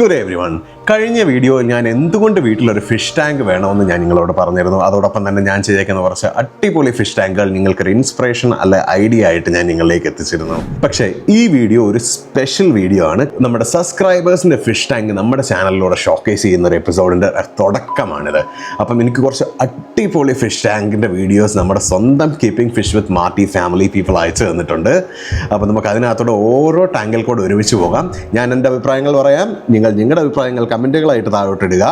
Good everyone. കഴിഞ്ഞ വീഡിയോയിൽ ഞാൻ എന്തുകൊണ്ട് വീട്ടിലൊരു ഫിഷ് ടാങ്ക് വേണമെന്ന് ഞാൻ നിങ്ങളോട് പറഞ്ഞിരുന്നു. അതോടൊപ്പം തന്നെ ഞാൻ ചെയ്തേക്കുന്ന കുറച്ച് അടിപൊളി ഫിഷ് ടാങ്കുകൾ നിങ്ങൾക്കൊരു ഇൻസ്പിറേഷൻ അല്ലെ ഐഡിയ ആയിട്ട് ഞാൻ നിങ്ങളിലേക്ക് എത്തിച്ചിരുന്നു. പക്ഷേ ഈ വീഡിയോ ഒരു സ്പെഷ്യൽ വീഡിയോ ആണ്. നമ്മുടെ സബ്സ്ക്രൈബേഴ്സിന്റെ ഫിഷ് ടാങ്ക് നമ്മുടെ ചാനലിലൂടെ ഷോക്കേസ് ചെയ്യുന്ന ഒരു എപ്പിസോഡിന്റെ തുടക്കമാണിത്. അപ്പം എനിക്ക് കുറച്ച് അടിപൊളി ഫിഷ് ടാങ്കിന്റെ വീഡിയോസ് നമ്മുടെ സ്വന്തം keeping fish with Marty family people അയച്ചു തന്നിട്ടുണ്ട്. അപ്പം നമുക്ക് അതിനകത്തോടെ ഓരോ ടാങ്കിൽ കൂടെ ഒരുമിച്ച് പോകാം. ഞാൻ എൻ്റെ അഭിപ്രായങ്ങൾ പറയാം, നിങ്ങളുടെ അഭിപ്രായങ്ങൾ കമൻറ്റുകളായിട്ട് താഴോട്ടിടുക.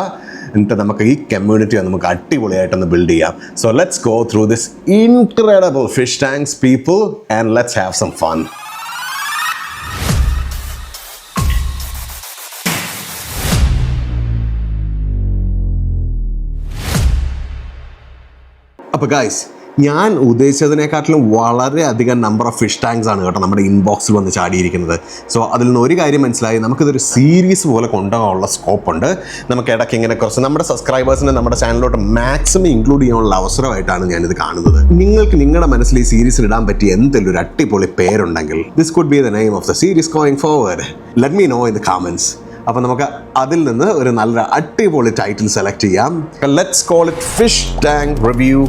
എന്നിട്ട് നമുക്ക് ഈ കമ്മ്യൂണിറ്റിയെ നമുക്ക് അടിപൊളിയായിട്ടൊന്ന് ബിൽഡ് ചെയ്യാം. So let's go through this incredible fish tanks people and let's have some fun. അപ്പോൾ ഗൈസ്, ഞാൻ ഉദ്ദേശിച്ചതിനെക്കാട്ടിലും വളരെയധികം നമ്പർ ഓഫ് ഫിഷ് ടാങ്ക്സ് ആണ് കേട്ടോ നമ്മുടെ ഇൻബോക്സിൽ വന്ന് ചാടിയിരിക്കുന്നത്. സോ അതിൽ നിന്ന് ഒരു കാര്യം മനസ്സിലായി, നമുക്കിതൊരു സീരീസ് പോലെ കൊണ്ടുപോകാനുള്ള സ്കോപ്പുണ്ട്. നമുക്ക് ഇടയ്ക്ക് ഇങ്ങനെ കുറച്ച് നമ്മുടെ സബ്സ്ക്രൈബേഴ്സിനെ നമ്മുടെ ചാനലിലോട്ട് മാക്സിമം ഇൻക്ലൂഡ് ചെയ്യാനുള്ള അവസരമായിട്ടാണ് ഞാനിത് കാണുന്നത്. നിങ്ങൾക്ക് നിങ്ങളുടെ മനസ്സിൽ ഈ സീരീസിൽ ഇടാൻ പറ്റിയ എന്തെങ്കിലും ഒരു അടിപൊളി പേരുണ്ടെങ്കിൽ this could be the name of the series going forward. Let me know in the comments. അപ്പോൾ നമുക്ക് അതിൽ നിന്ന് ഒരു നല്ല അടിപൊളി ടൈറ്റിൽ സെലക്ട് ചെയ്യാം. Let's call it fish tank review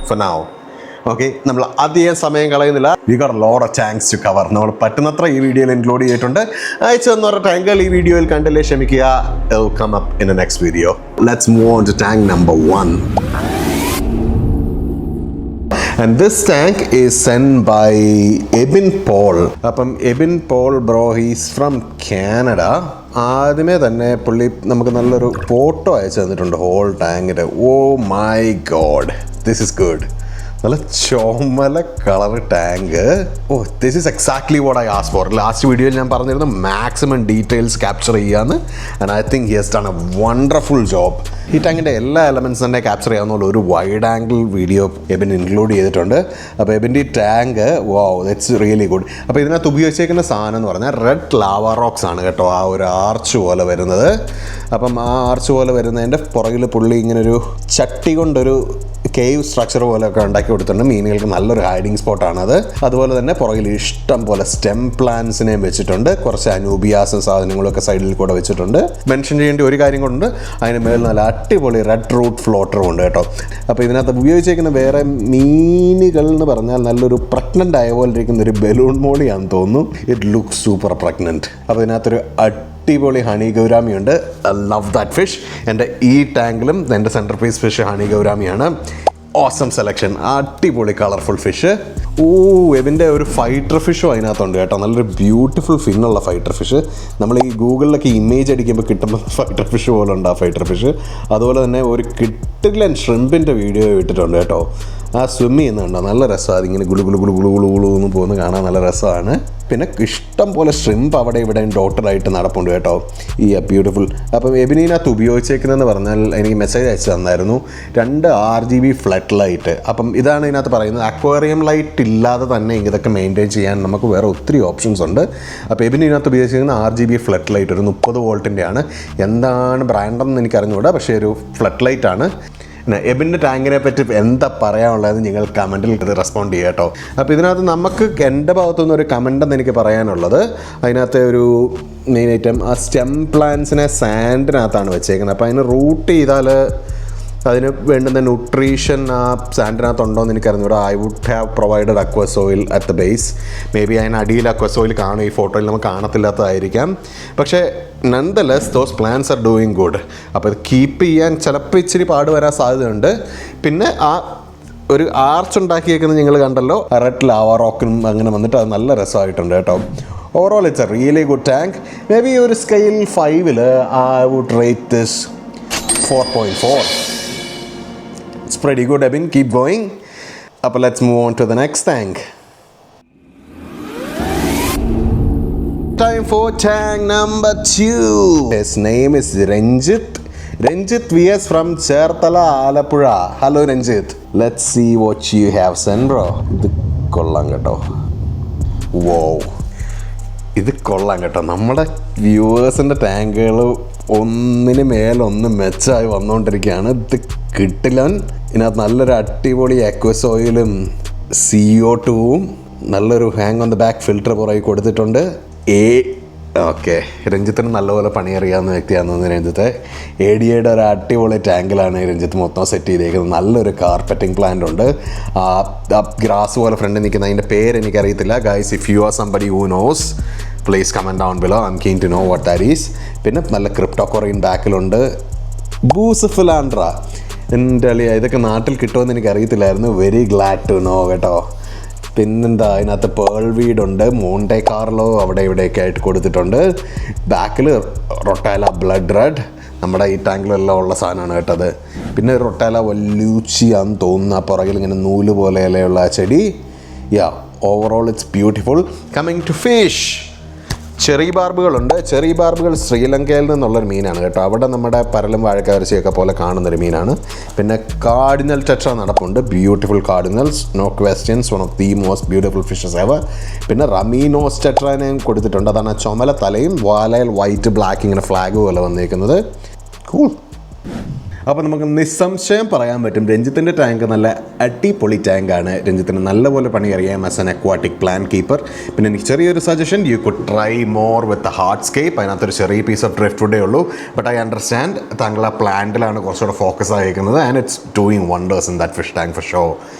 for now. Okay, നമ്മൾ അധികം സമയം കളയുന്നില്ല. We got a lot of tanks to cover. നമ്മൾ പറ്റുന്നത്ര ഈ വീഡിയോയിൽ ഇൻക്ലൂഡ് ചെയ്തിട്ടുണ്ട്. അയച്ചു തന്ന ടാങ്കുകൾ ഈ വീഡിയോയിൽ കണ്ടില്ലേ, ക്ഷമിക്കുക. It will come up in the next video. Let's move on to tank number 1. And this tank is sent by Ebin Paul. അപ്പം Ebin Paul bro, he's from Canada. ആദ്യമേ തന്നെ പുള്ളി നമുക്ക് നല്ലൊരു ഫോട്ടോ അയച്ചു തന്നിട്ടുണ്ട് ഹോൾ ടാങ്കിൻ്റെ. Oh my god, this is good. നല്ല ചുമല colour tank. Oh, this is exactly what I ask for. Last വീഡിയോയിൽ ഞാൻ പറഞ്ഞിരുന്നു മാക്സിമം ഡീറ്റെയിൽസ് ക്യാപ്ചർ ചെയ്യാമെന്ന്. And I think he has done a wonderful job. ഈ ടാങ്കിൻ്റെ എല്ലാ എലമെൻറ്റ്സ് തന്നെ ക്യാപ്ചർ ചെയ്യാവുന്ന ഒരു wide angle video Ebin include ചെയ്തിട്ടുണ്ട്. അപ്പോൾ എബിൻ്റെ ഈ tank, wow, that's really good. അപ്പോൾ ഇതിനകത്ത് ഉപയോഗിച്ചേക്കുന്ന സാധനം എന്ന് പറഞ്ഞാൽ റെഡ് ലാവ റോക്സ് ആണ് കേട്ടോ. ആ ഒരു ആർച്ച് പോലെ വരുന്നത്. അപ്പം ആ ആർച്ച് പോലെ വരുന്നതിൻ്റെ പുറകിൽ പുള്ളി ഇങ്ങനൊരു ചട്ടി കൊണ്ടൊരു കേവ് സ്ട്രക്ചർ പോലെയൊക്കെ ഉണ്ടാക്കി കൊടുത്തിട്ടുണ്ട്. മീനുകൾക്ക് നല്ലൊരു ഹൈഡിങ് സ്പോട്ടാണത്. അതുപോലെ തന്നെ പുറകിൽ ഇഷ്ടം പോലെ സ്റ്റെം പ്ലാന്റ്സിനെയും വെച്ചിട്ടുണ്ട്. കുറച്ച് അനൂബിയാസും സാധനങ്ങളൊക്കെ സൈഡിൽ കൂടെ വെച്ചിട്ടുണ്ട്. മെൻഷൻ ചെയ്യേണ്ട ഒരു കാര്യം കൊണ്ട് അതിന് മേളിൽ നല്ല അടിപൊളി റെഡ് റൂട്ട് ഫ്ലോട്ടറും ഉണ്ട് കേട്ടോ. അപ്പോൾ ഇതിനകത്ത് ഉപയോഗിച്ചേക്കുന്ന വേറെ മീനുകൾ എന്ന് പറഞ്ഞാൽ നല്ലൊരു പ്രഗ്നൻ്റ് ആയ പോലെ ഇരിക്കുന്ന ഒരു ബലൂൺ മോളിയാണെന്ന് തോന്നുന്നു. It looks super pregnant. അപ്പോൾ ഇതിനകത്തൊരു അടിപൊളി ഹണി ഗൗരാമിയുണ്ട്. I love that fish. എൻ്റെ ഈ ടാങ്കിലും എൻ്റെ സെൻറ്റർ പീസ് ഫിഷ് ഹണി ഗൗരാമിയാണ്. ഓസം സെലക്ഷൻ, അടിപൊളി കളർഫുൾ ഫിഷ്. എബിൻ്റെ ഒരു ഫൈറ്റർ ഫിഷും അതിനകത്തുണ്ട് കേട്ടോ. നല്ലൊരു ബ്യൂട്ടിഫുൾ ഫിന്നുള്ള ഫൈറ്റർ ഫിഷ്. നമ്മൾ ഈ ഗൂഗിളിലൊക്കെ ഇമേജ് അടിക്കുമ്പോൾ കിട്ടുമ്പോൾ ഫൈറ്റർ ഫിഷ് പോലെ ഉണ്ട് ആ ഫൈറ്റർ ഫിഷ്. അതുപോലെ തന്നെ ഒരു കിട്ടില്ലൻ ഷ്രിമ്പിൻ്റെ വീഡിയോ ഇട്ടിട്ടുണ്ട് കേട്ടോ. ആ സ്വിമ്മ് ചെയ്യുന്നുണ്ടോ, നല്ല രസമാണ്. അതിങ്ങനെ ഗുളു ഗുളു ഗുളു ഗുളു ഗുളു ഗുളു എന്ന് പോകുന്നത് കാണാൻ നല്ല രസമാണ്. പിന്നെ ഇഷ്ടം പോലെ ഷ്രിമ്പ് അവിടെ ഇവിടെ ഡോട്ടറായിട്ട് നടപ്പുണ്ട് കേട്ടോ. ഈ ബ്യൂട്ടിഫുൾ. അപ്പം എബിനകത്ത് ഉപയോഗിച്ചേക്കുന്നതെന്ന് പറഞ്ഞാൽ എനിക്ക് മെസ്സേജ് അയച്ചു തന്നായിരുന്നു 2 RGB ഫ്ലഡ് ലൈറ്റ്. അപ്പം ഇതാണ് ഇതിനകത്ത് പറയുന്നത്. അക്വേറിയം ലൈറ്റ് ഇല്ലാതെ തന്നെ ഇതൊക്കെ മെയിൻറ്റെയിൻ ചെയ്യാൻ നമുക്ക് വേറെ ഒത്തിരി ഓപ്ഷൻസ് ഉണ്ട്. അപ്പോൾ എബിനകത്ത് ഉപയോഗിച്ചിരിക്കുന്ന RGB ഫ്ലഡ് ലൈറ്റ് ഒരു 30 വോൾട്ടിൻ്റെ ആണ്. എന്താണ് ബ്രാൻഡെന്ന് എനിക്കറിഞ്ഞുകൂടാ, പക്ഷേ ഒരു ഫ്ലഡ് ലൈറ്റാണ്. എബിൻ്റെ ടാങ്കിനെ പറ്റി എന്താ പറയാനുള്ളത് നിങ്ങൾ കമൻറ്റിൽ ഇത് റെസ്പോണ്ട് ചെയ്യുക കേട്ടോ. അപ്പോൾ ഇതിനകത്ത് നമുക്ക് എൻ്റെ ഭാഗത്തുനിന്ന് ഒരു കമൻ്റെന്ന് എനിക്ക് പറയാനുള്ളത്, അതിനകത്ത് ഒരു മെയിൻ ഐറ്റം ആ സ്റ്റെം പ്ലാന്റ്സിനെ സാൻഡിനകത്താണ് വെച്ചേക്കുന്നത്. അപ്പോൾ അതിന് റൂട്ട് ചെയ്താൽ അതിന് വേണ്ടുന്ന ന്യൂട്രീഷൻ ആ സാൻഡിനകത്തുണ്ടോയെന്ന് എനിക്കറിഞ്ഞൂടാ. I would have provided aqua soil at the base. Maybe അതിന് അടിയിൽ അക്വ സോയിൽ കാണും, ഈ ഫോട്ടോയിൽ നമുക്ക് കാണത്തില്ലാത്തതായിരിക്കാം. പക്ഷേ nonetheless those plants are doing good. അപ്പോൾ ഇത് കീപ്പ് ചെയ്യാൻ ചിലപ്പോൾ ഇച്ചിരി പാട് വരാൻ സാധ്യതയുണ്ട്. പിന്നെ ആ ഒരു ആർച്ച് ഉണ്ടാക്കിയേക്കുന്നത് നിങ്ങൾ കണ്ടല്ലോ, റെഡ് ലാവ റോക്കിനും അങ്ങനെ വന്നിട്ട് അത് നല്ല രസമായിട്ടുണ്ട് കേട്ടോ. Overall it's a really good tank. Maybe ഒരു scale 5 I would rate this 4.4. It's pretty good, Ebin. Keep going. Let's move on to the next tank. Time for tank number 2. His name is Ranjit. Ranjit VS from Cherthala, Alappuzha. Hello Ranjit. Let's see what you have sent, bro. ഇത് കൊള്ളാം കേട്ടോ. Wow. ഇത് കൊള്ളാം കേട്ടോ. നമ്മുടെ വ്യൂവേഴ്സിൻ്റെ ടാങ്കുകൾ ഒന്നിന് മേലൊന്ന് മെച്ചമായി വന്നുകൊണ്ടിരിക്കുകയാണ്. ഇത് കിട്ടില്ലൻ. ഇതിനകത്ത് നല്ലൊരു അടിപൊളി അക്വസ് ഓയിലും CO2വും നല്ലൊരു hang on the back filter പുറകെ കൊടുത്തിട്ടുണ്ട്. ഓക്കെ, രഞ്ജിത്തിന് നല്ലപോലെ പണി അറിയാവുന്ന വ്യക്തിയാണെന്ന് തോന്നുന്നു രഞ്ജിത്ത്. ADAയുടെ ഒരു അടിപൊളി ടാങ്കിലാണ് രഞ്ജിത്ത് മൊത്തം സെറ്റ് ചെയ്തേക്കുന്നത്. നല്ലൊരു കാർപ്പറ്റിംഗ് പ്ലാന്റ് ഉണ്ട്. ഗ്രാസ് പോലെ ഫ്രണ്ടിൽ നിൽക്കുന്ന അതിൻ്റെ പേര് എനിക്കറിയത്തില്ല. Guys, if you are somebody who knows, please comment down below. I am keen to know what that is. പിന്നെ നല്ല ക്രിപ്റ്റോകൊറിൻ ബാക്കിലുണ്ട്. ബൂസിഫിലാൻഡ്ര, എൻ്റെ അളിയ ഇതൊക്കെ നാട്ടിൽ കിട്ടുമെന്ന് എനിക്കറിയത്തില്ലായിരുന്നു. വെരി ഗ്ലാഡ് ടു നോ കേട്ടോ. പിന്നെന്താ, അതിനകത്ത് പേൾ വീടുണ്ട്, മോണ്ടെ കാർലോ അവിടെ ഇവിടെയൊക്കെ ആയിട്ട് കൊടുത്തിട്ടുണ്ട്. ബാക്കിൽ റൊട്ടാല ബ്ലഡ് റെഡ്, നമ്മുടെ ഈ ടാങ്കിലെല്ലാം ഉള്ള സാധനമാണ് കേട്ടത്. പിന്നെ റൊട്ടാല വല്യൂച്ചിയാന്ന് തോന്നുന്നു, പുറകിൽ ഇങ്ങനെ നൂല് പോലെയുള്ള ചെടി. Overall it's beautiful. Coming to fish, cherry ബാർബുകളുണ്ട്. ചെറി ബാർബുകൾ ശ്രീലങ്കയിൽ നിന്നുള്ളൊരു മീനാണ് കേട്ടോ. അവിടെ നമ്മുടെ പരലും വാഴക്കവരച്ചയൊക്കെ പോലെ കാണുന്നൊരു മീനാണ്. പിന്നെ കാർഡിനൽ ടെട്ര നടപ്പുണ്ട്. Beautiful cardinals, no questions, one of the most beautiful fishes ever. പിന്നെ റമീനോസ് ടെട്രാനെയും കൊടുത്തിട്ടുണ്ട്. അതാണ് ചുമല തലയും വാലയിൽ വൈറ്റ് ബ്ലാക്ക് ഇങ്ങനെ ഫ്ലാഗ് പോലെ വന്നിരിക്കുന്നത്. കൂൾ. അപ്പോൾ നമുക്ക് നിസ്സംശയം പറയാൻ പറ്റും രഞ്ജിത്തിൻ്റെ ടാങ്ക് നല്ല അടിപൊളി ടാങ്കാണ്. രഞ്ജിത്തിന് നല്ലപോലെ പണി അറിയാം as an aquatic plant keeper. പിന്നെ എനിക്ക് ചെറിയൊരു suggestion, you could try more with hardscape. അതിനകത്തൊരു ചെറിയ പീസ് ഓഫ് ഡ്രിഫ്റ്റ് വുഡേ ഉള്ളൂ. ബട്ട് ഐ അണ്ടർസ്റ്റാൻഡ് താങ്കൾ ആ പ്ലാന്റിലാണ് കുറച്ചുകൂടെ ഫോക്കസ് ആയിരിക്കുന്നത്. And it's doing wonders in that fish tank for show.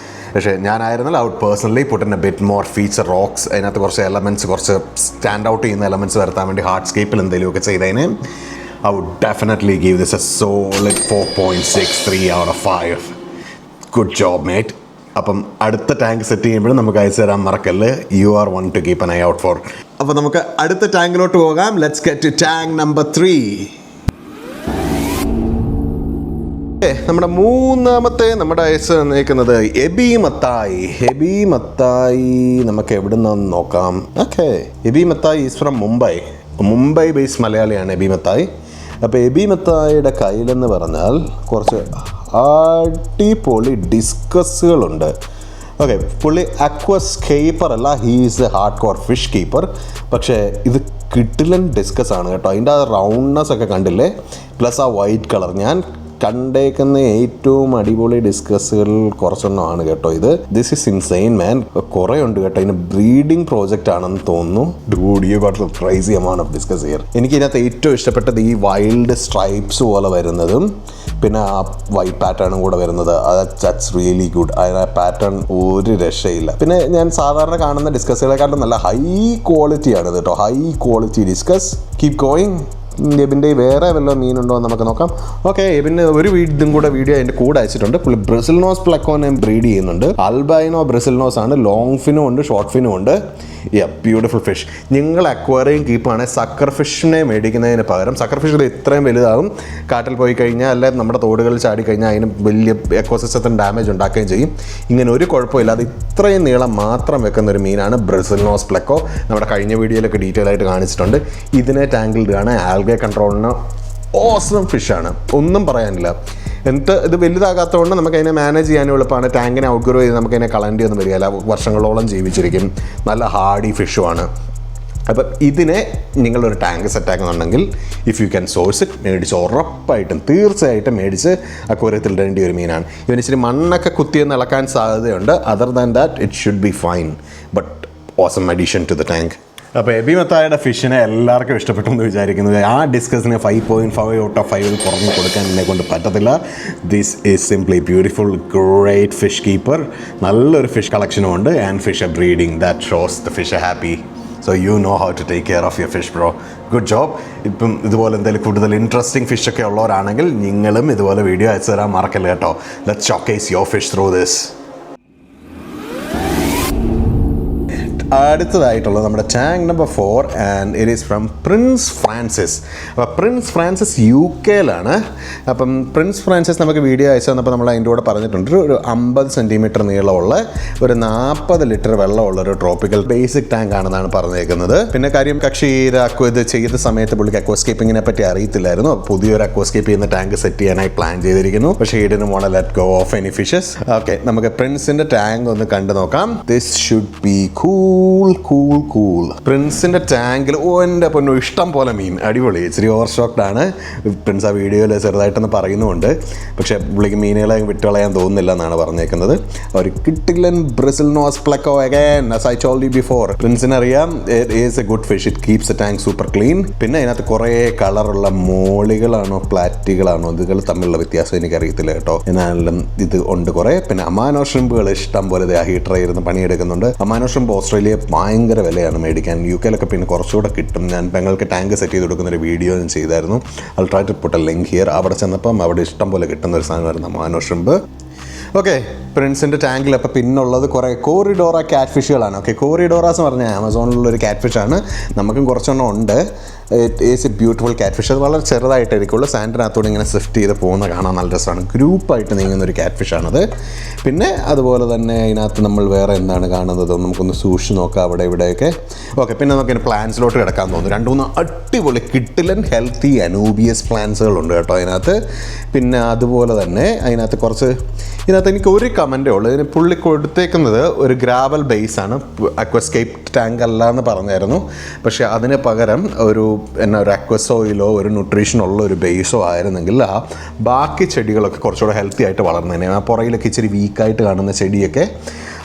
പക്ഷേ ഞാനായിരുന്നാൽ I would personally put in a bit more feature rocks. അതിനകത്ത് കുറച്ച് എലമെൻറ്റ്സ്, കുറച്ച് സ്റ്റാൻഡ് ഔട്ട് ചെയ്യുന്ന എലമെൻറ്റ്സ് വരുത്താൻ വേണ്ടി ഹാർഡ്സ്കേപ്പിൽ എന്തെങ്കിലുമൊക്കെ ചെയ്തതിന് I would definitely give this a solid 4.63 out of 5. Good job, mate. അപ്പം അടുത്ത ടാങ്ക് സെറ്റ് ചെയ്യുമ്പോഴും നമുക്ക് അയച്ചു തരാൻ മറക്കല്ല്. You are one to keep an eye out for. അപ്പോൾ നമുക്ക് അടുത്ത ടാങ്കിലോട്ട് പോകാം. Let's get to tank number 3. നമ്മുടെ മൂന്നാമത്തെ നമ്മുടെ അയച്ച് തന്നേക്കുന്നത് എബി മത്തായി. എബി മത്തായി നമുക്ക് എവിടെ നിന്നാന്ന് നോക്കാം. Okay, Aby Mathai is from Mumbai based മലയാളിയാണ് എബി മത്തായി. അപ്പോൾ എബി മത്തായിയുടെ കയ്യിലെന്ന് പറഞ്ഞാൽ കുറച്ച് അടിപൊളി ഡിസ്കസുകളുണ്ട്. ഓക്കെ, പുള്ളി അക്വസ്കേപ്പർ അല്ല, he's A hard core fish keeper. പക്ഷേ ഇത് കിട്ടിലൻ ഡിസ്കസ് ആണ് കേട്ടോ. അതിൻ്റെ ആ റൗണ്ട്നെസ് ഒക്കെ കണ്ടില്ലേ, പ്ലസ് ആ വൈറ്റ് കളർ. ഞാൻ കണ്ടേക്കുന്ന ഏറ്റവും അടിപൊളി ഡിസ്കസുകളിൽ കുറച്ചെണ്ണമാണ് കേട്ടോ ഇത്. ദിസ് ഈസ് ഇൻസെയിൻ മാൻ. കുറേ ഉണ്ട് കേട്ടോ. ഇതിന് ബ്രീഡിംഗ് പ്രോജക്റ്റ് ആണെന്ന് തോന്നുന്നു. Dude, you got A crazy amount of discuss here. എനിക്ക് ഇതിനകത്ത് ഏറ്റവും ഇഷ്ടപ്പെട്ടത് ഈ വൈൽഡ് സ്ട്രൈപ്സ് പോലെ വരുന്നതും പിന്നെ ആ വൈറ്റ് പാറ്റേണും കൂടെ വരുന്നത്. That's really good. അതിന് പാറ്റേൺ ഒരു രക്ഷയില്ല. പിന്നെ ഞാൻ സാധാരണ കാണുന്ന ഡിസ്കസുകളെക്കാളും നല്ല ഹൈ ക്വാളിറ്റിയാണ് കേട്ടോ. High quality discus. Keep going. എബിൻ്റെ വേറെ വല്ല മീനുണ്ടോ എന്ന് നമുക്ക് നോക്കാം. ഓക്കെ, എബിന് ഒരു ഇതും കൂടെ വീഡിയോ അതിൻ്റെ കൂടെ അയച്ചിട്ടുണ്ട്. പുള്ളി ബ്രസിൽനോസ് പ്ലക്കോനെ ബ്രീഡ് ചെയ്യുന്നുണ്ട്. അൽബൈനോ ബ്രസിൽനോസ് ആണ്. ലോങ് ഫിനും ഉണ്ട്, ഷോർട്ട് ഫിനും ഉണ്ട്. Beautiful fish. നിങ്ങൾ അക്വേറിയം കീപ്പാണെങ്കിൽ സക്കർ ഫിഷിനെ മേടിക്കുന്നതിന് പകരം, സക്കർ ഫിഷിൽ ഇത്രയും വലുതാകും, കാട്ടിൽ പോയി കഴിഞ്ഞാൽ അല്ലെ നമ്മുടെ തോടുകളിൽ ചാടിക്കഴിഞ്ഞാൽ അതിന് വലിയ എക്കോസിസ്റ്റത്തിന് ഡാമേജ് ഉണ്ടാക്കുകയും ചെയ്യും. ഇങ്ങനെ ഒരു കുഴപ്പമില്ലാതെ ഇത്രയും നീളം മാത്രം വെക്കുന്ന ഒരു മീനാണ് ബ്രസിൽനോസ് പ്ലക്കോ. നമ്മുടെ കഴിഞ്ഞ വീഡിയോയിലൊക്കെ ഡീറ്റെയിൽ ആയിട്ട് കാണിച്ചിട്ടുണ്ട്. ഇതിനെ ടാങ്കിൾ ഇടുകയാണ്. ആൽഗെ കൺട്രോളിന് ഓസം ഫിഷാണ്, ഒന്നും പറയാനില്ല. എന്നിട്ട് ഇത് വലുതാകാത്തതുകൊണ്ട് നമുക്ക് അതിനെ മാനേജ് ചെയ്യാനും എളുപ്പമാണ്. ടാങ്കിനെ ഔട്ട്ഗ്രോ ചെയ്ത് നമുക്ക് അതിനെ കളയേണ്ടി ഒന്നും വരികയില്ല. വർഷങ്ങളോളം ജീവിച്ചിരിക്കും. നല്ല ഹാർഡി ഫിഷുമാണ്. അപ്പം ഇതിനെ നിങ്ങളൊരു ടാങ്ക് സെറ്റാക്കുന്നുണ്ടെങ്കിൽ if you can source it, മേടിച്ച് ഉറപ്പായിട്ടും തീർച്ചയായിട്ടും മേടിച്ച് അക്വേറിയത്തിൽ ഇടേണ്ട ഒരു മീനാണ്. ഇവന് ഇച്ചിരി മണ്ണൊക്കെ കുത്തിയെന്ന് ഇളക്കാൻ സാധ്യതയുണ്ട്. Other than that it should be fine, but awesome addition to the tank. അപ്പോൾ എബി മത്തായുടെ ഫിഷിനെ എല്ലാവർക്കും ഇഷ്ടപ്പെട്ടു എന്ന് വിചാരിക്കുന്നത്. ആ ഡിസ്കസിന് 5.5 ഔട്ട് ഓഫ് 5 കുറഞ്ഞ് കൊടുക്കാൻ എന്നെ കൊണ്ട് പറ്റത്തില്ല. This is simply beautiful, great fish keeper. നല്ലൊരു ഫിഷ് കളക്ഷനും ഉണ്ട്. And fish a breeding, that shows the fish a happy. So you know how to take care of your fish bro. Good job. ഇപ്പം ഇതുപോലെ എന്തെങ്കിലും കൂടുതൽ interesting ഫിഷൊക്കെ ഉള്ളവരാണെങ്കിൽ നിങ്ങളും ഇതുപോലെ വീഡിയോ അയച്ചു തരാൻ മറക്കല്ല കേട്ടോ. Let's showcase your fish through this. അടുത്തതായിട്ടുള്ളത് നമ്മുടെ tank number 4 and it is from Prince Francis. അപ്പോൾ പ്രിൻസ് ഫ്രാൻസിസ് UK-ലാണ്. അപ്പം പ്രിൻസ് ഫ്രാൻസിസ് നമുക്ക് വീഡിയോ അയച്ചു തന്നപ്പോൾ നമ്മൾ അതിൻ്റെ കൂടെ പറഞ്ഞിട്ടുണ്ട് ഒരു 50 സെൻറ്റിമീറ്റർ നീളമുള്ള ഒരു 40 ലിറ്റർ വെള്ളമുള്ളൊരു ട്രോപ്പിക്കൽ ബേസിക് ടാങ്ക് ആണെന്നാണ് പറഞ്ഞേക്കുന്നത്. പിന്നെ കാര്യം കക്ഷി ഇത് ചെയ്ത സമയത്ത് പുള്ളിക്ക് അക്വാസ്കേപ്പിങ്ങിനെ പറ്റി അറിയത്തില്ലായിരുന്നു. പുതിയൊരു അക്വാസ്കേപ്പ് ചെയ്യുന്ന ടാങ്ക് സെറ്റ് ചെയ്യാനായി പ്ലാൻ ചെയ്തിരിക്കുന്നു. പക്ഷേ he didn't want to let go of any fishes. Okay, നമുക്ക് പ്രിൻസിൻ്റെ ടാങ്ക് ഒന്ന് കണ്ടു നോക്കാം. This should be cool. Cool. പ്രിൻസിൻ്റെ ടാങ്കിൽ എൻ്റെ പൊന്നു ഇഷ്ടം പോലെ മീൻ, അടിപൊളി. ഇച്ചിരി ഓവർ സ്റ്റോക്ക്ഡ് ആണ്. പ്രിൻസ് ആ വീഡിയോയിൽ ചെറുതായിട്ടൊന്ന് പറയുന്നുമുണ്ട്. പക്ഷേ പുള്ളിക്ക് മീനുകളെ വിട്ടുകളയാൻ തോന്നുന്നില്ല എന്നാണ് പറഞ്ഞേക്കുന്നത്. ഒരു കിട്ടില്ലൻ bristle nose pleco again as I told you before. പ്രിൻസിന് അറിയാം it is a good fish. It keeps the tank super clean. പിന്നെ അതിനകത്ത് കുറേ കളറുള്ള മോളികളാണോ പ്ലാറ്റികളാണോ ഇതുകൾ തമ്മിലുള്ള വ്യത്യാസം എനിക്കറിയത്തില്ല കേട്ടോ. എന്നാലും ഇത് ഉണ്ട് കുറേ. പിന്നെ അമാനോ ഷ്രിമ്പുകൾ ഇഷ്ടം പോലെ ഹീറ്ററായി ഇരുന്ന് പണിയെടുക്കുന്നുണ്ട്. അമാനോ ഷ്രിമ്പ് ഓസ്ട്രേലിയ ഭയങ്കര വിലയാണ് മേടിക്കാൻ. UK പിന്നെ കുറച്ചുകൂടെ കിട്ടും. ഞാൻ പെങ്ങൾക്ക് ടാങ്ക് സെറ്റ് ചെയ്ത് കൊടുക്കുന്ന ഒരു വീഡിയോ ഞാൻ ചെയ്തായിരുന്നു. I'll try to put a link here. അവിടെ ചെന്നപ്പം അവിടെ ഇഷ്ടം പോലെ കിട്ടുന്ന ഒരു സാധനമായിരുന്നു അമാനോ ഷ്രിമ്പ്. ഓക്കെ, പ്രിൻസിൻ്റെ ടാങ്കിൽ അപ്പോൾ പിന്നുള്ളത് കുറേ കോറിഡോറ ക്യാറ്റ് ഫിഷുകളാണ്. ഓക്കെ, കോറിഡോറാസ് എന്ന് പറഞ്ഞാൽ ആമസോണിലുള്ളൊരു ക്യാറ്റ് ഫിഷാണ്. നമുക്കും കുറച്ചെണ്ണം ഉണ്ട്. It is A beautiful cat fish. അത് വളരെ ചെറുതായിട്ടായിരിക്കുള്ളൂ. സാൻഡിനകത്തോടെ ഇങ്ങനെ സ്വിഫ്റ്റ് ചെയ്ത് പോകുന്ന കാണാൻ നല്ല രസമാണ്. ഗ്രൂപ്പായിട്ട് നീങ്ങുന്ന ഒരു ക്യാറ്റ് ഫിഷാണത്. പിന്നെ അതുപോലെ തന്നെ അതിനകത്ത് നമ്മൾ വേറെ എന്താണ് കാണുന്നത് നമുക്കൊന്ന് സൂക്ഷിച്ച് നോക്കാം അവിടെ ഇവിടെയൊക്കെ. ഓക്കെ, പിന്നെ നമുക്കിങ്ങനെ പ്ലാന്റ്സിലോട്ട് കിടക്കാൻ തോന്നുന്നു. 2-3 അടിപൊളി കിട്ടിലൻ ഹെൽത്തി അനൂബിയസ് പ്ലാന്റ്സുകളുണ്ട് കേട്ടോ അതിനകത്ത്. പിന്നെ അതുപോലെ തന്നെ ഇതിനകത്ത് എനിക്ക് ഒരു കമൻറ്റേ ഉള്ളൂ. ഇതിന് പുള്ളി കൊടുത്തേക്കുന്നത് ഒരു ഗ്രാവൽ ബേസാണ്. അക്വസ്കേപ്പ് ടാങ്ക് അല്ല എന്ന് പറഞ്ഞായിരുന്നു. പക്ഷേ അതിന് പകരം ഒരു അക്വസോയിലോ ഒരു ന്യൂട്രീഷനുള്ള ഒരു ബേസോ ആയിരുന്നെങ്കിൽ ആ ബാക്കി ചെടികളൊക്കെ കുറച്ചുകൂടെ ഹെൽത്തി ആയിട്ട് വളർന്നേനെ. ആ പുറയിലൊക്കെ ഇച്ചിരി വീക്കായിട്ട് കാണുന്ന ചെടിയൊക്കെ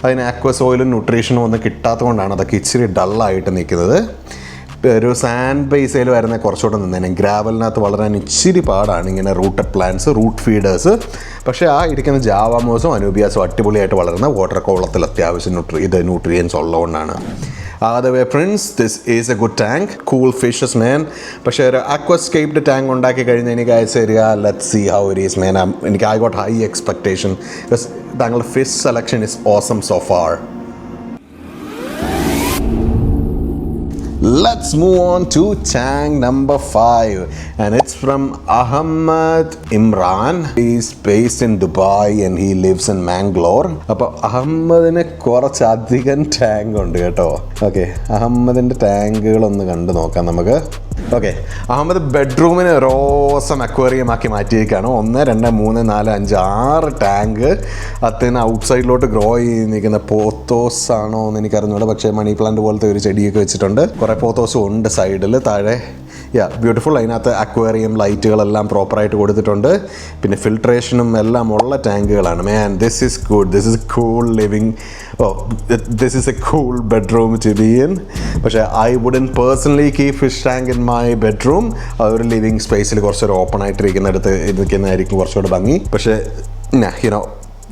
അതിന് അക്വസോയിലും ന്യൂട്രീഷനും ഒന്നും കിട്ടാത്തത് കൊണ്ടാണ് അതൊക്കെ ഇച്ചിരി ഡള്ളായിട്ട് നിൽക്കുന്നത്. ഒരു സാൻഡ് ബേസിൽ വരുന്ന കുറച്ചുകൂടെ നിന്നേനെ. ഗ്രാവലിനകത്ത് വളരാൻ ഇച്ചിരി പാടാണ് ഇങ്ങനെ റൂട്ടഡ് പ്ലാന്റ്സ്, റൂട്ട് ഫീഡേഴ്സ്. പക്ഷേ ആ ഇരിക്കുന്ന ജാവാമോസും അനൂബിയാസും അടിപൊളിയായിട്ട് വളരുന്ന വാട്ടർ കോളത്തിൽ അത്യാവശ്യം ന്യൂട്രിയൻസ് ഉള്ളതുകൊണ്ടാണ്. The way Prince, this is a good tank, cool fishes man. പക്ഷേ ഒരു അക്വസ്കേപ്ഡ് ടാങ്ക് ഉണ്ടാക്കി കഴിഞ്ഞ് എനിക്ക് അയച്ചു തരിക. Let's see how it is man. I got high expectation because താങ്കളുടെ fish selection is awesome so far. Let's move on to tank number 5, and it's from Ahmed Imran. He's based in Dubai and he lives in Mangalore. അപ്പോൾ അഹമ്മദിന് കുറച്ചധികം tank ഉണ്ട് കേട്ടോ. Okay, അഹമ്മദിൻ്റെ ടാങ്കുകളൊന്ന് കണ്ടു നോക്കാം നമുക്ക്. Okay, Ahmed ബെഡ്റൂമിന് റോസം aquarium ആക്കി മാറ്റിയേക്കാണ്. 1, 2, 3, 4, 5, 6 tank. അതിന് ഔട്ട്സൈഡിലോട്ട് grow ചെയ്ത് നിൽക്കുന്ന പോത്തോസ് ആണോ എന്ന് എനിക്കറിഞ്ഞൂടെ. പക്ഷേ മണി പ്ലാന്റ് പോലത്തെ ഒരു ചെടിയൊക്കെ വെച്ചിട്ടുണ്ട്. കുറേ പോത്തോസും ഉണ്ട് സൈഡിൽ താഴെ. ബ്യൂട്ടിഫുൾ. അതിനകത്ത് അക്വേറിയം ലൈറ്റുകളെല്ലാം പ്രോപ്പറായിട്ട് കൊടുത്തിട്ടുണ്ട്. പിന്നെ ഫിൽട്രേഷനും എല്ലാം ഉള്ള ടാങ്കുകളാണ്. Man, this is good. This is cool living. This is a cool bedroom to be in. പക്ഷേ I wouldn't personally keep fish tank in my bedroom. ഒരു ലിവിങ് സ്പേസിൽ കുറച്ചൊരു ഓപ്പൺ ആയിട്ടിരിക്കുന്നിടത്ത് ഇരിക്കുന്നതായിരിക്കും കുറച്ചുകൂടെ ഭംഗി. പക്ഷേ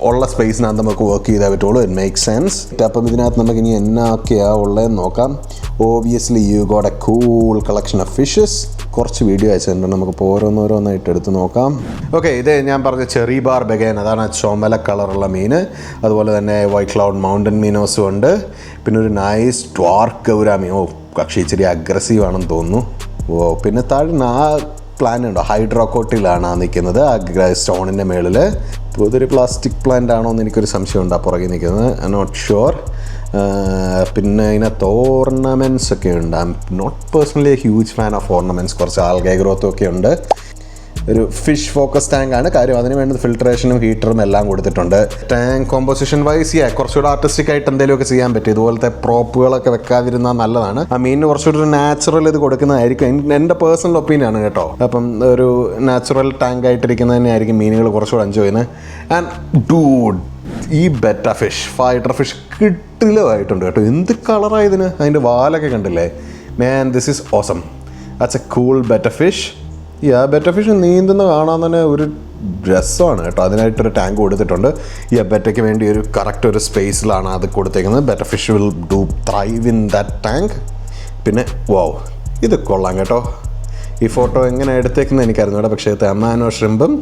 ഉള്ള സ്പേസിനകത്ത് നമുക്ക് വർക്ക് ചെയ്താൽ പറ്റുള്ളൂ. It make sense. അപ്പം ഇതിനകത്ത് നമുക്ക് ഇനി എന്നൊക്കെയാണ് ഉള്ളതെന്ന് നോക്കാം. Obviously you got A cool collection of fishes. കുറച്ച് വീഡിയോ അയച്ചിട്ടുണ്ട്, നമുക്ക് ഓരോന്നോരോന്നായിട്ട് എടുത്ത് നോക്കാം. ഓക്കെ, ഇത് ഞാൻ പറഞ്ഞ ചെറി ബാർ ബെഗൈൻ, അതാണ് ചുമല കളറുള്ള മീൻ. അതുപോലെ തന്നെ വൈറ്റ് ക്ലൗഡ് മൗണ്ടൻ മീനോസും ഉണ്ട്. പിന്നെ ഒരു നൈസ് ഡ്വാർക്ക് ഗൗരാമി. കക്ഷി ഇച്ചിരി അഗ്രസീവ് ആണെന്ന് തോന്നുന്നു. പിന്നെ താഴെ ആ പ്ലാന്റ് ഉണ്ടോ, ഹൈഡ്രോക്കോട്ടിലാണ് നിൽക്കുന്നത് ആ സ്റ്റോണിൻ്റെ മേളിൽ. ഇതൊരു പ്ലാസ്റ്റിക് പ്ലാന്റ് ആണോ എന്ന് എനിക്കൊരു സംശയമുണ്ട് ആ പുറകെ നിൽക്കുന്നത്. I not sure. പിന്നെ ഇതിനകത്ത് ഓർണമെൻറ്റ്സ് ഒക്കെ ഉണ്ട്. I am not personally a huge fan of ornaments. കുറച്ച് ആൽഗേ ഗ്രോത്തും ഒക്കെ ഉണ്ട്. ഒരു ഫിഷ് ഫോക്കസ് ടാങ്കാണ്. കാര്യം അതിന് വേണ്ടത് ഫിൽട്രേഷനും ഹീറ്ററും എല്ലാം കൊടുത്തിട്ടുണ്ട്. ടാങ്ക് കോമ്പോസിഷൻ വൈസ് കുറച്ചുകൂടെ ആർട്ടിസ്റ്റിക് ആയിട്ട് എന്തെങ്കിലുമൊക്കെ ചെയ്യാൻ പറ്റും. ഇതുപോലത്തെ പ്രോപ്പുകളൊക്കെ വെക്കാതിരുന്നാൽ നല്ലതാണ്. ആ മീനിന് കുറച്ചുകൂടി ഒരു നാച്ചുറൽ ഇത് കൊടുക്കുന്നതായിരിക്കും എൻ്റെ പേഴ്സണൽ ഒപ്പീനിയനാണ് കേട്ടോ. അപ്പം ഒരു നാച്ചുറൽ ടാങ്ക് ആയിട്ടിരിക്കുന്നത് തന്നെയായിരിക്കും മീനുകൾ കുറച്ചുകൂടെ എൻജോയ് ചെയ്യുന്നത്. ആൻഡ് ഡൂഡ്, ഈ ബെറ്റ ഫിഷ്, ഫൈറ്റർ ഫിഷ് കിട്ടിലുമായിട്ടുണ്ട് കേട്ടോ. എന്ത് കളറാണ് ഇതിന്. അതിൻ്റെ വാലൊക്കെ കണ്ടില്ലേ man, this is awesome. That's a cool betta fish. Betta fish നീന്തുന്ന കാണാൻ തന്നെ ഒരു രസമാണ് കേട്ടോ. അതിനായിട്ടൊരു ടാങ്ക് കൊടുത്തിട്ടുണ്ട്. ബെറ്റയ്ക്ക് വേണ്ടി ഒരു കറക്റ്റ് ഒരു സ്പേസിലാണ് അത് കൊടുത്തേക്കുന്നത്. Betta fish will do thrive in that tank. പിന്നെ ഇത് കൊള്ളാം കേട്ടോ. ഈ ഫോട്ടോ എങ്ങനെ എടുത്തേക്കുന്നത് എനിക്കറിഞ്ഞൂടെ. പക്ഷേ അമാനോ ഷ്രിമ്പും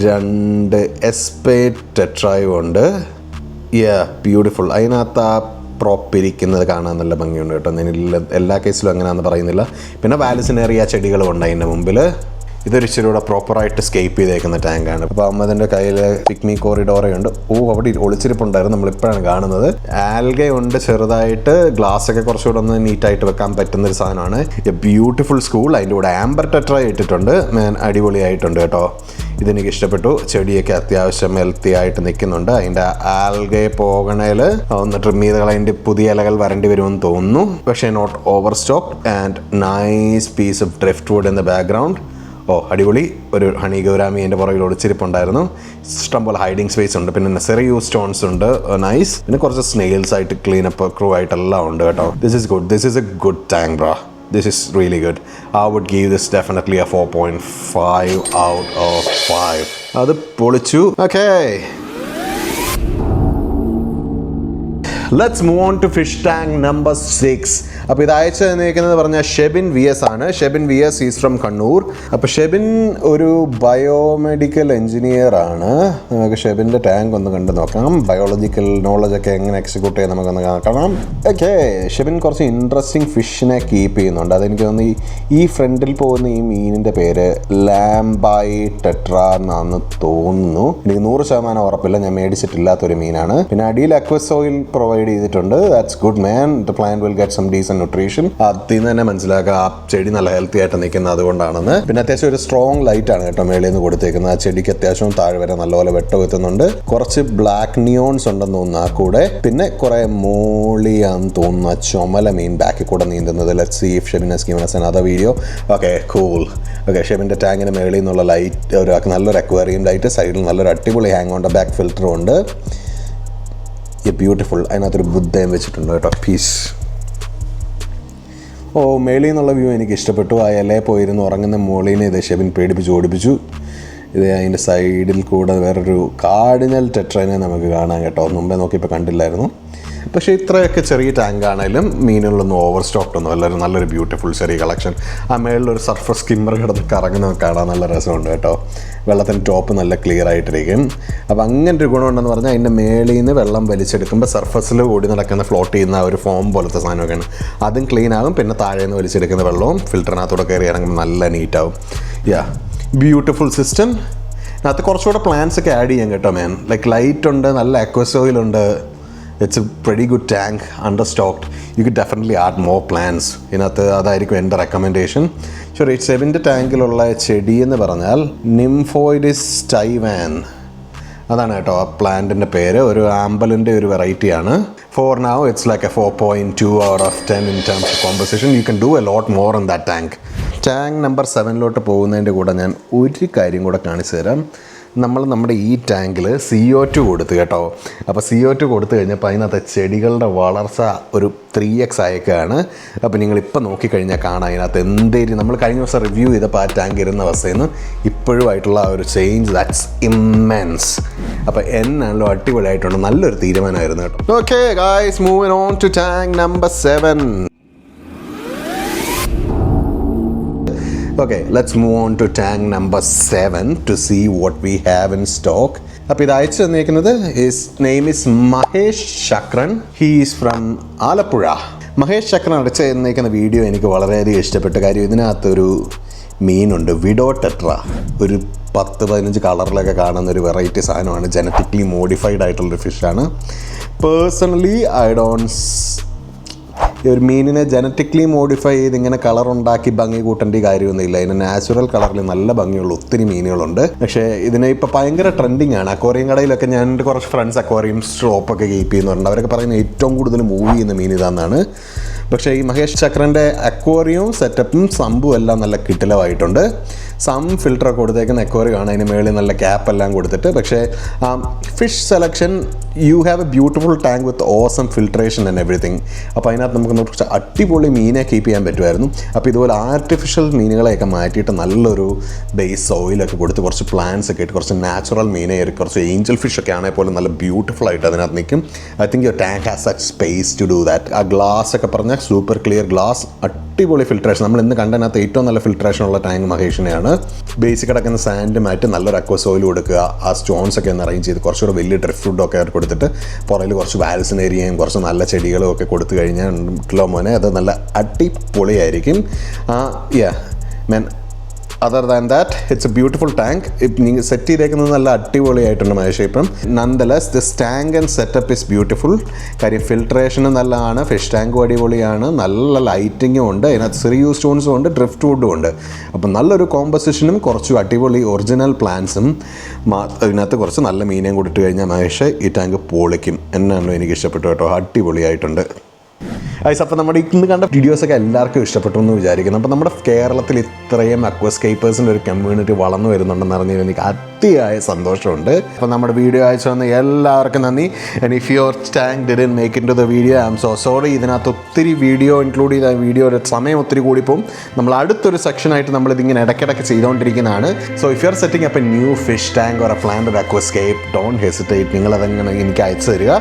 2 എസ്പേറ്റ് ടെട്രായും ഉണ്ട്. ബ്യൂട്ടിഫുൾ. അതിനകത്ത് ആ പ്രോപ്പ് ഇരിക്കുന്നത് കാണാൻ നല്ല ഭംഗിയുണ്ട് കേട്ടോ. എല്ലാ കേസിലും അങ്ങനെയാണെന്ന് പറയുന്നില്ല. പിന്നെ വാലിസിനേറിയ ചെടികളും ഉണ്ട് അതിൻ്റെ മുമ്പിൽ. ഇതൊരു ഇച്ചിരി കൂടെ പ്രോപ്പറായിട്ട് സ്കേപ്പ് ചെയ്തേക്കുന്ന ടാങ്കാണ്. അപ്പോൾ അമ്മതിൻ്റെ കയ്യിൽ പിക്മി കോറിഡോറയുണ്ട്. അവിടെ ഒളിച്ചിരിപ്പുണ്ടായിരുന്നു, നമ്മളിപ്പോഴാണ് കാണുന്നത്. ആൽഗ ഉണ്ട് ചെറുതായിട്ട്. ഗ്ലാസ്സൊക്കെ കുറച്ചുകൂടെ ഒന്ന് നീറ്റായിട്ട് വെക്കാൻ പറ്റുന്നൊരു സാധനമാണ്. Beautiful school. അതിൻ്റെ കൂടെ ആംബർ ടെട്ര ഇട്ടിട്ടുണ്ട്. അടിപൊളിയായിട്ടുണ്ട് കേട്ടോ. ഇതെനിക്ക് ഇഷ്ടപ്പെട്ടു. ചെടിയൊക്കെ അത്യാവശ്യം ഹെൽത്തി ആയിട്ട് നിൽക്കുന്നുണ്ട്. അതിൻ്റെ ആൽഗെ പോകണേൽ ഒന്ന് ട്രിം ചെയ്ത് അതിൻ്റെ പുതിയ ഇലകൾ വരേണ്ടി വരുമെന്ന് തോന്നുന്നു. പക്ഷേ not over stock and nice piece of driftwood in the background. അടിപൊളി. ഒരു ഹണി ഗൗരാമി എൻ്റെ പുറകിൽ ഒളിച്ചിരിപ്പുണ്ടായിരുന്നു. ഇഷ്ടംപോലെ ഹൈഡിങ് സ്പേസ് ഉണ്ട്. പിന്നെ നെസറി സ്റ്റോൺസ് ഉണ്ട്, നൈസ്. പിന്നെ കുറച്ച് സ്നെയിൽസ് ആയിട്ട് ക്ലീനപ്പ് ക്രൂ ആയിട്ടെല്ലാം ഉണ്ട് കേട്ടോ. This is good. This is A good tank bra. This is really good. I would give this definitely a 4.5 out of 5. അത് പൊളിച്ചു. Okay. Let's move on to fish tank number 6. അപ്പോൾ ഇത് അയച്ചു തന്നിരിക്കുന്നത് പറഞ്ഞാൽ Shebin V S ആണ്. Shebin V S is from Kannur. അപ്പോൾ ഷെബിൻ ഒരു ബയോമെഡിക്കൽ എഞ്ചിനീയർ ആണ്. നമുക്ക് ഷെബിൻ്റെ ടാങ്ക് ഒന്ന് കണ്ടു നോക്കാം. ബയോളജിക്കൽ നോളജൊക്കെ എങ്ങനെ എക്സിക്യൂട്ട് ചെയ്യാൻ നമുക്കൊന്ന് കാണാം. ഓക്കെ, ഷെബിൻ കുറച്ച് ഇൻട്രസ്റ്റിംഗ് ഫിഷിനെ കീപ്പ് ചെയ്യുന്നുണ്ട്. അതെനിക്ക് തോന്നുന്നു ഈ ഫ്രണ്ടിൽ പോകുന്ന ഈ മീനിൻ്റെ പേര് ലാംബായി ടെട്ര എന്നാന്ന് തോന്നുന്നു. എനിക്ക് 100% ഉറപ്പില്ല, ഞാൻ മേടിച്ചിട്ടില്ലാത്തൊരു മീനാണ്. പിന്നെ അടിയിൽ അക്വസ് ഓയിൽ പ്രൊവൈഡ് ചെയ്തിട്ടുണ്ട്. That's good man. The plant will get some decent nutrition. അതിൽ നിന്ന് തന്നെ മനസ്സിലാക്കുക ആ ചെടി നല്ല ഹെൽത്തി ആയിട്ട് നിൽക്കുന്നത് അതുകൊണ്ടാണെന്ന്. പിന്നെ അത്യാവശ്യം ഒരു സ്ട്രോങ് ലൈറ്റ് ആണ് കേട്ടോ മേളിൽ നിന്ന് കൊടുത്തേക്കുന്നത്. ആ ചെടിക്ക് അത്യാവശ്യം താഴെ വരെ നല്ലപോലെ വെട്ടുകുത്തുന്നുണ്ട്. കുറച്ച് ബ്ലാക്ക് നിയോൺസ് ഉണ്ടെന്ന് തോന്നുന്നു ആ കൂടെ. പിന്നെ കുറെ മോളിയാന്ന് തോന്നുന്ന ചുമല മീൻ ബാക്കിൽ കൂടെ നീന്തുന്നത്. Let's see if Shebin has given us another video. Okay, cool. Okay, ഷെബിൻ്റെ ടാങ്കിന് മേളിൽ നിന്നുള്ള ലൈറ്റ് ഒരു നല്ലൊരു അക്വേറിയം ലൈറ്റ്, സൈഡിൽ നല്ലൊരു അടിപൊളി ഹാങ് ഓൺ ബാക്ക് ഫിൽറ്ററും ഉണ്ട്. ബ്യൂട്ടിഫുൾ. അതിനകത്തൊരു ബുദ്ധയും വെച്ചിട്ടുണ്ട് കേട്ടോ. പീസ്. മേളിൽ നിന്നുള്ള വ്യൂ എനിക്ക് ഇഷ്ടപ്പെട്ടു. ആ ഇലയിൽ പോയിരുന്ന് ഉറങ്ങുന്ന മോളിനെ ഇത് ഷെബിൻ പേടിപ്പിച്ച് ഓടിപ്പിച്ചു. ഇത് അതിൻ്റെ സൈഡിൽ കൂടെ വേറൊരു കാർഡിനൽ ടെട്രനെ നമുക്ക് കാണാം കേട്ടോ. മുമ്പേ നോക്കിയപ്പോൾ കണ്ടില്ലായിരുന്നു. പക്ഷേ ഇത്രയൊക്കെ ചെറിയ ടാങ്ക് ആണെങ്കിലും മീനുകളൊന്നും ഓവർ സ്റ്റോക്ഡ് ഒന്നും അല്ല. നല്ലൊരു ബ്യൂട്ടിഫുൾ ചെറിയ കളക്ഷൻ. ആ മേളിലൊരു സർഫർ സ്കിമ്മർ കിടന്ന് കറങ്ങുന്നത് കാണാൻ നല്ല രസമുണ്ട് കേട്ടോ. വെള്ളത്തിൻ്റെ ടോപ്പ് നല്ല ക്ലിയർ ആയിട്ടിരിക്കും. അപ്പോൾ അങ്ങനെ ഒരു ഗുണമുണ്ടെന്ന് പറഞ്ഞാൽ അതിൻ്റെ മേളിൽ നിന്ന് വെള്ളം വലിച്ചെടുക്കുമ്പോൾ സർഫസിൽ ഓടി നടക്കുന്ന ഫ്ലോട്ട് ചെയ്യുന്ന ഒരു ഫോം പോലത്തെ സാധനമൊക്കെയാണ്. അതും ക്ലീൻ ആകും. പിന്നെ താഴെ നിന്ന് വലിച്ചെടുക്കുന്ന വെള്ളവും ഫിൽറ്ററിനകത്തൂടെ കയറി ഇറങ്ങുമ്പോൾ നല്ല നീറ്റാവും. Beautiful system. അതിനകത്ത് കുറച്ചുകൂടെ പ്ലാന്റ്സ് ഒക്കെ ആഡ് ചെയ്യാം കേട്ടോ മാൻ. ലൈക്ക് ലൈറ്റ് ഉണ്ട്, നല്ല aqueous ഓയിലുണ്ട്. It's a pretty good tank, understocked. You could definitely add more plants. ഇതിനകത്ത് അതായിരിക്കും എൻ്റെ റെക്കമെൻഡേഷൻ. ശരി, ഷെബിൻ്റെ ടാങ്കിലുള്ള ചെടി എന്ന് പറഞ്ഞാൽ നിംഫോയിഡിസ് ടൈവാൻ. അതാണ് കേട്ടോ ആ പ്ലാന്റിൻ്റെ പേര്. ഒരു ആമ്പലിൻ്റെ ഒരു വെറൈറ്റിയാണ്. For now, it's like a 4.2 out of 10 in terms of composition. You can do a lot more in that tank. Tank number 7 പോകുന്നതിൻ്റെ കൂടെ ഞാൻ ഒരു കാര്യം കൂടെ കാണിച്ചു തരാം. നമ്മുടെ ഈ ടാങ്കിൽ CO2 കൊടുത്തു കേട്ടോ. അപ്പോൾ CO2 കൊടുത്തു കഴിഞ്ഞപ്പോൾ അതിനകത്ത് ചെടികളുടെ വളർച്ച ഒരു 3x ആയേക്കാണ്. അപ്പോൾ നിങ്ങളിപ്പോൾ നോക്കിക്കഴിഞ്ഞാൽ കാണാം അതിനകത്ത് എന്തേലും നമ്മൾ കഴിഞ്ഞ ദിവസം റിവ്യൂ ചെയ്തപ്പോൾ ആ ടാങ്ക് ഇരുന്ന അവസ്ഥയിൽ നിന്ന് ഇപ്പോഴുമായിട്ടുള്ള ആ ഒരു ചേഞ്ച്, ദാറ്റ്സ് ഇമ്മെൻസ്. അപ്പോൾ എന്നാണല്ലോ അടിപൊളിയായിട്ടുണ്ട്. നല്ലൊരു തീരുമാനമായിരുന്നു കേട്ടോ. Okay guys, moving on to tank number 7. Okay, let's move on to tank number 7 to see what we have in stock. അപ്പോൾ ഇത് അയച്ചു തന്നിരിക്കുന്നത് his name is Mahesh ചക്രൻ. He is from Alappuzha. Mahesh ചക്രൻ അടച്ചു തന്നിരിക്കുന്ന വീഡിയോ എനിക്ക് വളരെയധികം ഇഷ്ടപ്പെട്ട കാര്യം ഇതിനകത്തൊരു മീനുണ്ട്, വിഡോ ടെട്ര. ഒരു 10-15 കളറിലൊക്കെ കാണുന്ന ഒരു വെറൈറ്റി സാധനമാണ്. ജനറ്റിക്കലി മോഡിഫൈഡ് ആയിട്ടുള്ളൊരു ഫിഷാണ്. പേഴ്സണലി ഈ ഒരു മീനിനെ ജനറ്റിക്കലി മോഡിഫൈ ചെയ്ത് ഇങ്ങനെ കളർ ഉണ്ടാക്കി ഭംഗി കൂട്ടേണ്ട കാര്യമൊന്നുമില്ല. ഇതിന് നാച്ചുറൽ കളറിൽ നല്ല ഭംഗിയുള്ള ഒത്തിരി മീനുകളുണ്ട്. പക്ഷേ ഇതിനെ ഇപ്പോൾ ഭയങ്കര ട്രെൻഡിങ് ആണ്. അക്വേറിയം കടയിലൊക്കെ ഞാൻ എൻ്റെ കുറച്ച് ഫ്രണ്ട്സ് അക്വേറിയം ഷോപ്പൊക്കെ കീപ്പ് ചെയ്യുന്നുണ്ട്. അവരൊക്കെ പറയുന്നത് ഏറ്റവും കൂടുതൽ മൂവ് ചെയ്യുന്ന മീൻ ഇതാണെന്നാണ്. പക്ഷേ ഈ മഹേഷ് ചക്രൻ്റെ അക്വേറിയവും സെറ്റപ്പും സംഭവം എല്ലാം നല്ല കിടിലമായിട്ടുണ്ട്. സം ഫിൽറ്ററൊക്കെ കൊടുത്തേക്കുന്ന അക്വേറിയം ആണ്. അതിന് മേളിൽ നല്ല ക്യാപ്പെല്ലാം കൊടുത്തിട്ട്. പക്ഷേ fish selection, you have A beautiful tank with awesome filtration and everything. അപ്പോൾ അതിനകത്ത് നമുക്ക് കുറച്ച് അടിപൊളി മീനെ കീപ്പ് ചെയ്യാൻ പറ്റുമായിരുന്നു. അപ്പോൾ ഇതുപോലെ ആർട്ടിഫിഷ്യൽ മീനുകളെയൊക്കെ മാറ്റിയിട്ട് നല്ലൊരു ബേസ് ഓയിലൊക്കെ കൊടുത്ത് കുറച്ച് പ്ലാന്റ്സ് ഒക്കെ ഇട്ട് കുറച്ച് നാച്ചുറൽ മീനെ കുറച്ച് ഏഞ്ചൽ ഫിഷൊക്കെ ആണെങ്കിൽ പോലും നല്ല ബ്യൂട്ടിഫുൾ ആയിട്ട് അതിനകത്ത് നിൽക്കും. I think your tank has such space to do that. ആ ഗ്ലാസ് ഒക്കെ പറഞ്ഞാൽ സൂപ്പർ ക്ലിയർ ഗ്ലാസ്, അടിപൊളി ഫിൽട്രേഷൻ. നമ്മൾ ഇന്ന് കണ്ടതിനകത്ത് ഏറ്റവും നല്ല ഫിൽട്രേഷൻ ഉള്ള ടാങ്ക് മഹേഷിനെയാണ്. ബേസിക് കിടക്കുന്ന സാൻഡ് മാറ്റി നല്ലൊരു അക്വസ് ഓയിൽ കൊടുക്കുക. ആ സ്റ്റോൺസ് ഒക്കെ ഒന്ന് അറേഞ്ച് ചെയ്ത് കുറച്ചുകൂടെ വലിയ ഡ്രിഫ്റ്റ് ഫുഡൊക്കെ അവർ കൊടുത്തിട്ട് പുറകിൽ കുറച്ച് വാൽസിനേരിയയും കുറച്ച് നല്ല ചെടികളും ഒക്കെ കൊടുത്തു കഴിഞ്ഞാൽ മോനെ അത് നല്ല അടിപൊളിയായിരിക്കും. Other than that it's a beautiful tank. നിങ്ങൾ സെറ്റ് ചെയ്തേക്കുന്നത് നല്ല അടിപൊളിയായിട്ടുണ്ട് മഹേഷ്. ഇപ്പം nonetheless this tank and setup is beautiful. കാര്യം ഫിൽട്രേഷനും നല്ലതാണ്, ഫിഷ് ടാങ്കും അടിപൊളിയാണ്, നല്ല ലൈറ്റിങ്ങും ഉണ്ട്, അതിനകത്ത് സിറിയൂ സ്റ്റോൺസും ഉണ്ട്, ഡ്രിഫ്റ്റ് വുഡും ഉണ്ട്. അപ്പം നല്ലൊരു കോമ്പസിഷനും കുറച്ച് അടിപൊളി ഒറിജിനൽ പ്ലാന്റ്സും അതിനകത്ത് കുറച്ച് നല്ല മീനേയും കൂടി ഇട്ട് കഴിഞ്ഞാൽ മഹേഷ് ഈ ടാങ്ക് പൊളിക്കും. എന്നാണോ എനിക്ക് ഇഷ്ടപ്പെട്ടു കേട്ടോ, അടിപൊളിയായിട്ടുണ്ട്. അപ്പോൾ നമ്മുടെ ഇന്ന് കണ്ട വീഡിയോസൊക്കെ എല്ലാവർക്കും ഇഷ്ടപ്പെട്ടു എന്ന് വിചാരിക്കുന്നു. അപ്പോൾ നമ്മുടെ കേരളത്തിൽ ഇത്രയും അക്വസ്കേപ്പേഴ്സിൻ്റെ ഒരു കമ്മ്യൂണിറ്റി വളർന്നു വരുന്നുണ്ടെന്ന് അറിഞ്ഞതിൽ എനിക്ക് അതിയായ സന്തോഷമുണ്ട്. അപ്പോൾ നമ്മുടെ വീഡിയോ അയച്ചു വന്ന എല്ലാവർക്കും നന്ദി. And if your tank didn't make into the video I am so sorry. ഇതിനകത്ത് ഒത്തിരി വീഡിയോ ഇൻക്ലൂഡ് ചെയ്ത വീഡിയോയുടെ സമയം ഒത്തിരി കൂടിപ്പോവും. നമ്മൾ അടുത്തൊരു സെക്ഷനായിട്ട് നമ്മളിതിങ്ങനെ ഇടയ്ക്കിടയ്ക്ക് ചെയ്തുകൊണ്ടിരിക്കുന്നതാണ്. So if you are setting up a new fish tank or a planted aquascape don't hesitate, നിങ്ങളതങ്ങനെ എനിക്ക് അയച്ചു തരിക.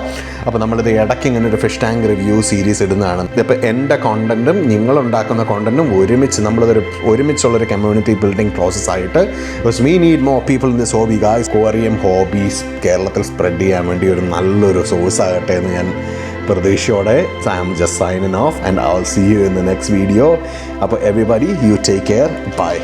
അപ്പോൾ നമ്മളിത് ഇടയ്ക്ക് ഇങ്ങനെ ഒരു ഫിഷ് ടാങ്ക് റിവ്യൂ സീരീസ് ഇടുന്നതാണ്. ഇപ്പോൾ എൻ്റെ കോണ്ടൻറ്റും നിങ്ങളുണ്ടാക്കുന്ന കോണ്ടൻറ്റും നമ്മളിതൊരു ഒരുമിച്ചുള്ളൊരു കമ്മ്യൂണിറ്റി ബിൽഡിംഗ് പ്രോസസ്സായിട്ട് we need more people in this hobby guys. Aquarium hobbies കേരളത്തിൽ സ്പ്രെഡ് ചെയ്യാൻ വേണ്ടി ഒരു നല്ലൊരു സോഴ്സ് ആകട്ടെ എന്ന് ഞാൻ പ്രതീക്ഷയോടെ I am just signing off and I will see you in the next video. അപ്പോൾ everybody you take care, by.